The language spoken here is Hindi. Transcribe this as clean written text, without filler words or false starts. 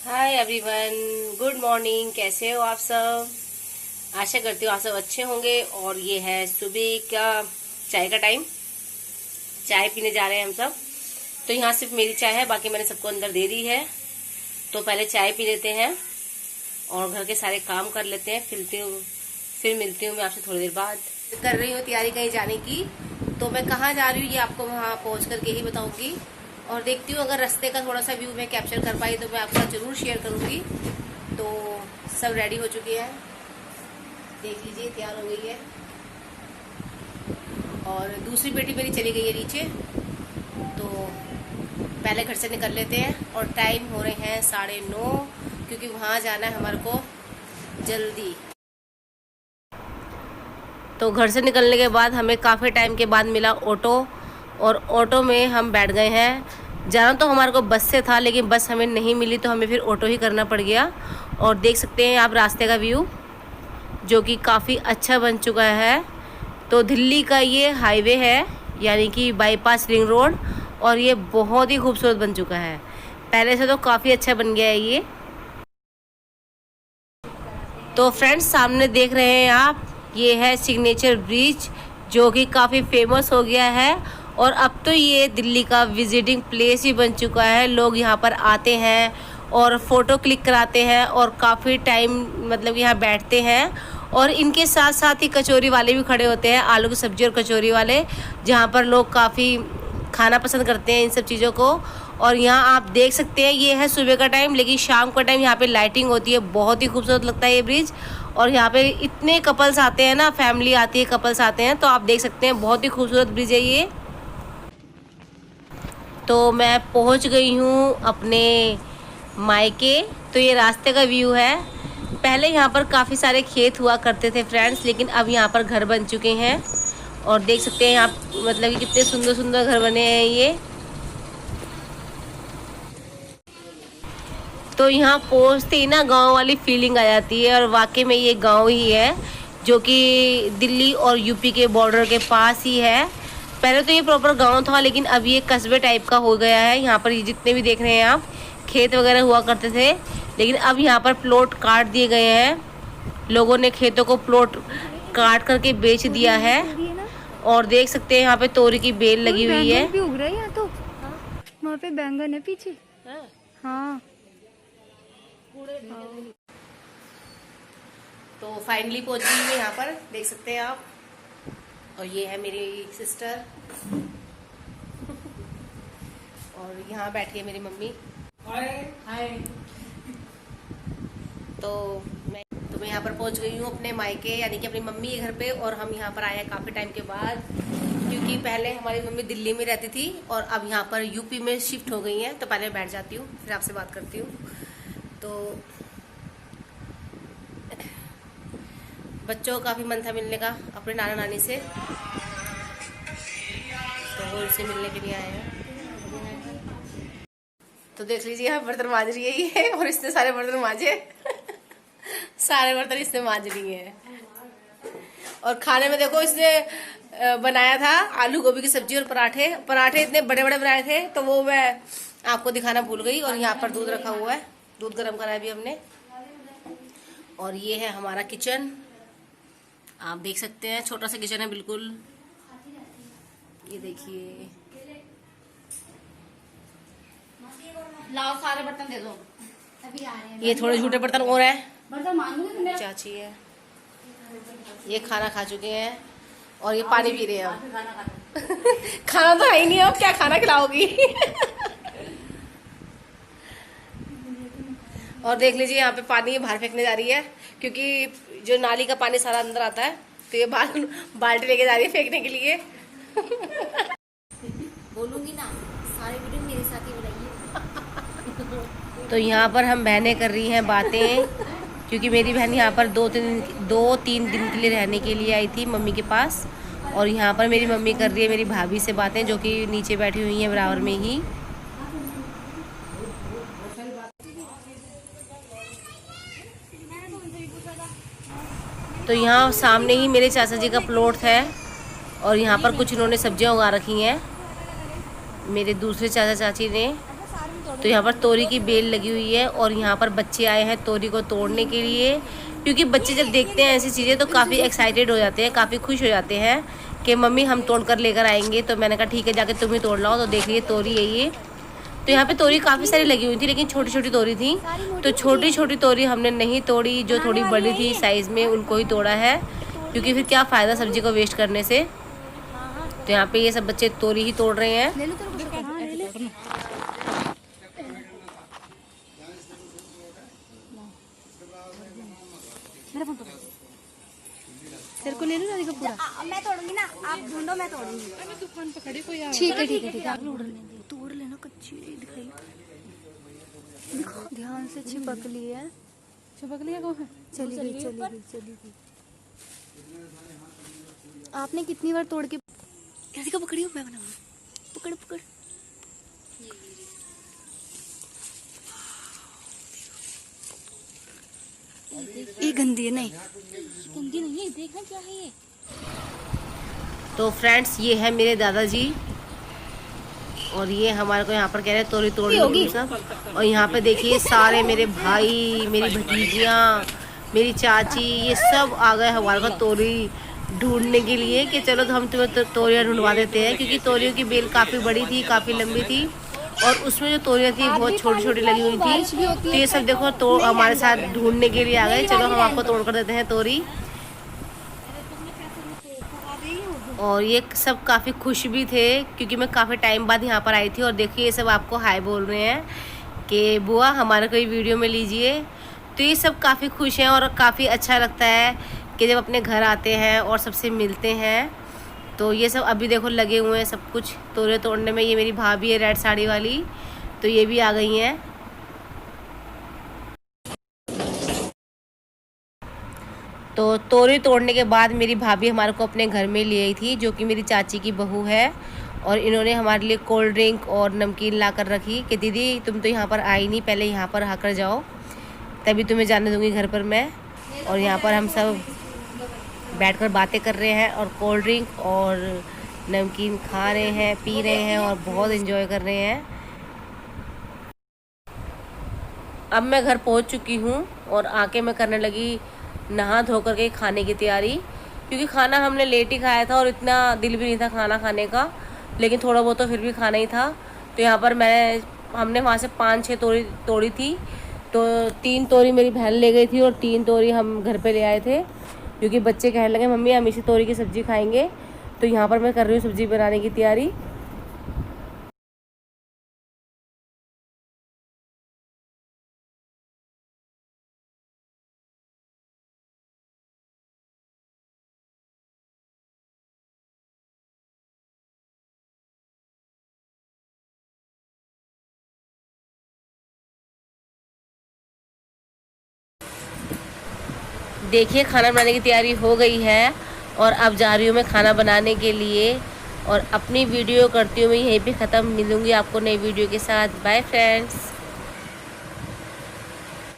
Hi everyone, good morning. कैसे हो आप सब? आशा करती हूँ आप सब अच्छे होंगे। और ये है सुबह का चाय का टाइम। चाय पीने जा रहे हैं हम सब। तो यहाँ सिर्फ मेरी चाय है, बाकी मैंने सबको अंदर दे दी है। तो पहले चाय पी लेते हैं और घर के सारे काम कर लेते हैं। फिर मिलती हूँ मैं आपसे थोड़ी देर बाद। कर रही हूँ तैयारी कहीं जाने की। तो मैं कहाँ जा रही हूँ ये आपको वहाँ पहुँच करके ही बताऊँगी। और देखती हूँ अगर रास्ते का थोड़ा सा व्यू मैं कैप्चर कर पाई तो मैं आपके साथ जरूर शेयर करूँगी। तो सब रेडी हो चुकी है, देख लीजिए तैयार हो गई है। और दूसरी बेटी मेरी चली गई है नीचे। तो पहले घर से निकल लेते हैं। और टाइम हो रहे हैं 9:30, क्योंकि वहाँ जाना है हमारे को जल्दी। तो घर से निकलने के बाद हमें काफ़ी टाइम के बाद मिला ऑटो, और ऑटो में हम बैठ गए हैं। जाना तो हमारे को बस से था, लेकिन बस हमें नहीं मिली तो हमें फिर ऑटो ही करना पड़ गया। और देख सकते हैं आप रास्ते का व्यू, जो कि काफ़ी अच्छा बन चुका है। तो दिल्ली का ये हाईवे है, यानी कि बाईपास रिंग रोड, और ये बहुत ही खूबसूरत बन चुका है। पहले से तो काफ़ी अच्छा बन गया है ये। तो फ्रेंड्स, सामने देख रहे हैं आप, ये है सिग्नेचर ब्रिज, जो कि काफ़ी फेमस हो गया है। और अब तो ये दिल्ली का विजिटिंग प्लेस ही बन चुका है। लोग यहाँ पर आते हैं और फ़ोटो क्लिक कराते हैं और काफ़ी टाइम मतलब यहाँ बैठते हैं। और इनके साथ साथ ही कचौरी वाले भी खड़े होते हैं, आलू की सब्ज़ी और कचौरी वाले, जहाँ पर लोग काफ़ी खाना पसंद करते हैं इन सब चीज़ों को। और यहाँ आप देख सकते हैं, ये है सुबह का टाइम, लेकिन शाम का टाइम यहाँ पे लाइटिंग होती है। बहुत ही खूबसूरत लगता है ये ब्रिज। और यहाँ पे इतने कपल्स आते हैं ना, फैमिली आती है, कपल्स आते हैं। तो आप देख सकते हैं बहुत ही खूबसूरत ब्रिज है ये। तो मैं पहुँच गई हूँ अपने मायके। तो ये रास्ते का व्यू है। पहले यहाँ पर काफ़ी सारे खेत हुआ करते थे फ्रेंड्स, लेकिन अब यहाँ पर घर बन चुके हैं। और देख सकते हैं यहाँ मतलब कि कितने सुंदर सुंदर घर बने हैं ये। तो यहाँ पहुँचते ही ना गांव वाली फीलिंग आ जाती है। और वाकई में ये गांव ही है, जो कि दिल्ली और यूपी के बॉर्डर के पास ही है। पहले तो ये प्रॉपर गांव था, लेकिन अब ये कस्बे टाइप का हो गया है। यहाँ पर ये जितने भी देख रहे हैं आप, खेत वगैरह हुआ करते थे, लेकिन अब यहाँ पर प्लॉट काट दिए गए हैं। लोगों ने खेतों को प्लॉट काट करके बेच दिया है। और देख सकते हैं यहाँ पे तोरी की बेल लगी हुई है। भी उग रहा है यहाँ तो। वहाँ पे बैंगन है पीछे। हाँ। तो फाइनली पहुंच गई मैं यहाँ पर, देख सकते हैं आप। और ये है मेरी सिस्टर। और यहाँ बैठी है मेरी मम्मी। हाय। तो मैं यहाँ पर पहुंच गई हूँ अपने मायके, यानी कि अपनी मम्मी के घर पे। और हम यहाँ पर आए हैं काफ़ी टाइम के बाद, क्योंकि पहले हमारी मम्मी दिल्ली में रहती थी और अब यहाँ पर यूपी में शिफ्ट हो गई हैं। तो पहले बैठ जाती हूँ, फिर आपसे बात करती हूँ। तो बच्चों को काफ़ी मन था मिलने का अपने नाना नानी से, तो वो उनसे मिलने के लिए आए हैं। तो देख लीजिए, यहाँ बर्तन मांज रही है ये, और इसने सारे बर्तन मांजे। सारे बर्तन इसने मांज रही है। और खाने में देखो, इसने बनाया था आलू गोभी की सब्जी और पराठे इतने बड़े बड़े बनाए थे, तो वो मैं आपको दिखाना भूल गई। और यहाँ पर दूध रखा हुआ है, दूध गर्म करा है अभी हमने। और ये है हमारा किचन, आप देख सकते हैं, छोटा सा किचन है बिल्कुल। ये देखिए, लाओ सारे बर्तन दे दो। अभी आ रहे हैं। ये थोड़े छोटे बर्तन और हैं। बर्तन मांगूंगी मेरा। चाची है, ये खाना खा चुके हैं और ये पानी पी रहे हैं अब। खाना तो है ही नहीं, अब क्या खाना खिलाओगी? और देख लीजिए, यहाँ पे पानी बाहर फेंकने जा रही है, क्योंकि जो नाली का पानी सारा अंदर आता है, तो ये बाल्टी लेके जा रही है फेंकने के लिए। बोलूंगी ना, सारे वीडियो मेरे साथ ही बनाइए। तो यहाँ पर हम बहनें कर रही हैं बातें, क्योंकि मेरी बहन यहाँ पर 2-3 दिन के लिए रहने के लिए आई थी मम्मी के पास। और यहाँ पर मेरी मम्मी कर रही है मेरी भाभी से बातें, जो कि नीचे बैठी हुई हैं बराबर में ही। तो यहाँ सामने ही मेरे चाचा जी का प्लॉट है, और यहाँ पर कुछ इन्होंने सब्जियाँ उगा रखी हैं मेरे दूसरे चाचा चाची ने। तो यहाँ पर तोरी की बेल लगी हुई है और यहाँ पर बच्चे आए हैं तोरी को तोड़ने के लिए, क्योंकि बच्चे जब देखते हैं ऐसी चीज़ें तो काफ़ी एक्साइटेड हो जाते हैं, काफ़ी खुश हो जाते हैं कि मम्मी हम तोड़ कर लेकर आएंगे। तो मैंने कहा ठीक है, जाके तुम ही तोड़ लाओ। तो देखिए तोरी है ये। तो यहाँ पे तोरी काफ़ी सारी लगी हुई थी, लेकिन छोटी छोटी तोरी थी, तो छोटी छोटी तोरी हमने नहीं तोड़ी, जो थोड़ी बड़ी थी साइज़ में उनको ही तोड़ा है, क्योंकि फिर क्या फ़ायदा सब्जी को वेस्ट करने से। तो यहाँ पे ये सब बच्चे तोरी ही तोड़ रहे हैं। तेरे को ले लो दादी का पूरा। मैं तोड़ूंगी ना, आप ढूंढो, मैं तोड़ूंगी। मैं दुकान पकड़ी कोई आ। ठीक है ठीक है ठीक है, आप तोड़ लेना, कच्ची दिखाई। दिखो ध्यान से, चिपक ली है। चिपक लिया कौन है? चली गई चली गई चली गई। आपने कितनी बार तोड़ के दादी का पकड़ी हो? मैं बनाऊंगी, पकड़ पकड़। ये गंदी है, नहीं गंदी नहीं है, देखना क्या है ये। तो फ्रेंड्स ये है मेरे दादाजी और ये हमारे को यहाँ पर कह रहे हैं तोरी तोड़ लो सब। और यहाँ पे देखिए सारे मेरे भाई, मेरी भतीजियाँ, मेरी चाची, ये सब आ गए हमारे को तोरी ढूंढने के लिए कि चलो तो हम तुम्हें तोरियाँ ढूंढवा देते हैं, क्योंकि तोरियों की बेल काफ़ी बड़ी थी, काफ़ी लंबी थी और उसमें जो तोरियाँ थी बहुत छोटी छोटी लगी हुई थी। तो ये सब देखो तो हमारे साथ ढूंढने के लिए आ गए, चलो हम आपको तोड़ कर देते हैं तोरी। और ये सब काफ़ी खुश भी थे, क्योंकि मैं काफ़ी टाइम बाद यहाँ पर आई थी। और देखिए ये सब आपको हाय बोल रहे हैं कि बुआ हमारा कोई वीडियो में लीजिए। तो ये सब काफ़ी खुश हैं और काफ़ी अच्छा लगता है कि जब अपने घर आते हैं और सबसे मिलते हैं। तो ये सब अभी देखो लगे हुए हैं सब कुछ तोरे तोड़ने में। ये मेरी भाभी है रेड साड़ी वाली, तो ये भी आ गई हैं। तो तोरी तोड़ने के बाद मेरी भाभी हमारे को अपने घर में ले आई थी, जो कि मेरी चाची की बहू है। और इन्होंने हमारे लिए कोल्ड ड्रिंक और नमकीन ला कर रखी कि दीदी तुम तो यहाँ पर आई नहीं, पहले यहाँ पर आकर जाओ, तभी तुम्हें जाने दूँगी घर पर मैं। और यहाँ पर हम सब बैठकर बातें कर रहे हैं और कोल्ड ड्रिंक और नमकीन खा रहे हैं, पी रहे हैं और बहुत एंजॉय कर रहे हैं। अब मैं घर पहुंच चुकी हूं और आके मैं करने लगी नहा धो करके खाने की तैयारी, क्योंकि खाना हमने लेट ही खाया था और इतना दिल भी नहीं था खाना खाने का, लेकिन थोड़ा बहुत तो फिर भी खाना ही था। तो यहाँ पर हमने वहाँ से 5-6 तोरी तोड़ी थी, तो 3 तोरी मेरी बहन ले गई थी और 3 तोरी हम घर पे ले आए थे, क्योंकि बच्चे कहने लगे मम्मी हम इसी तोरी की सब्ज़ी खाएंगे। तो यहाँ पर मैं कर रही हूँ सब्ज़ी बनाने की तैयारी। देखिए खाना बनाने की तैयारी हो गई है और अब जा रही हूँ मैं खाना बनाने के लिए। और अपनी वीडियो करती हूँ मैं यहीं पे ख़त्म। मिलूँगी आपको नई वीडियो के साथ। Bye friends.